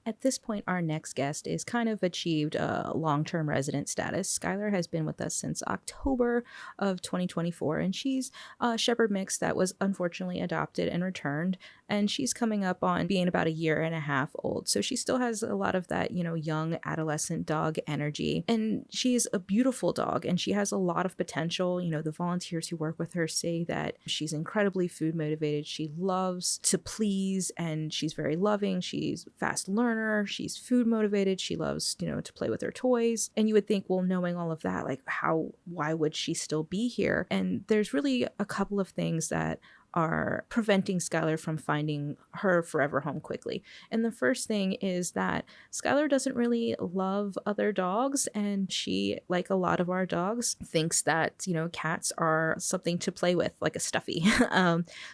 At this point, our next guest is kind of achieved long-term resident status. Skylar has been with us since October of 2024, and she's a shepherd mix that was unfortunately adopted and returned. And she's coming up on being about a year and a half old. So she still has a lot of that, young adolescent dog energy. And she's a beautiful dog, and she has a lot of potential. The volunteers who work with her say that she's incredibly food motivated. She loves to please, and she's very loving. She's fast learner. She's food motivated. She loves, to play with her toys. And you would think, well, knowing all of that, like why would she still be here? And there's really a couple of things that are preventing Skylar from finding her forever home quickly. And the first thing is that Skylar doesn't really love other dogs, and she, like a lot of our dogs, thinks that, cats are something to play with, like a stuffy.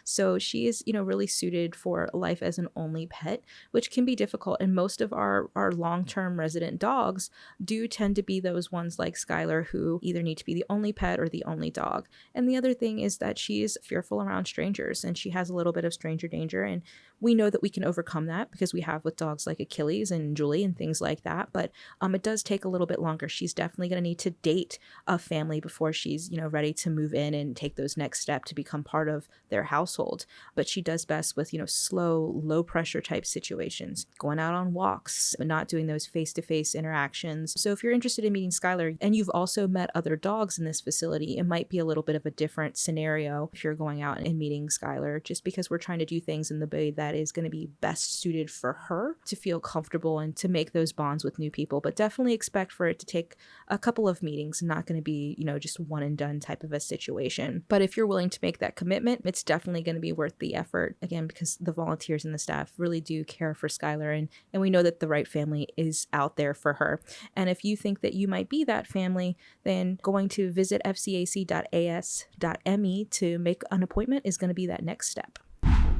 So she is, really suited for life as an only pet, which can be difficult. And most of our long-term resident dogs do tend to be those ones like Skylar who either need to be the only pet or the only dog. And the other thing is that she is fearful around strangers, and she has a little bit of stranger danger, and we know that we can overcome that because we have with dogs like Achilles and Julie and things like that. But it does take a little bit longer. She's definitely going to need to date a family before she's ready to move in and take those next steps to become part of their household. But she does best with slow, low pressure type situations, going out on walks, but not doing those face-to-face interactions. So if you're interested in meeting Skylar and you've also met other dogs in this facility, it might be a little bit of a different scenario if you're going out and meeting Skylar, just because we're trying to do things in the way that is going to be best suited for her to feel comfortable and to make those bonds with new people. But definitely expect for it to take a couple of meetings, not going to be, just one and done type of a situation. But if you're willing to make that commitment, it's definitely going to be worth the effort, again, because the volunteers and the staff really do care for Skylar, and we know that the right family is out there for her. And if you think that you might be that family, then going to visit fcac.as.me to make an appointment is going to be that next step.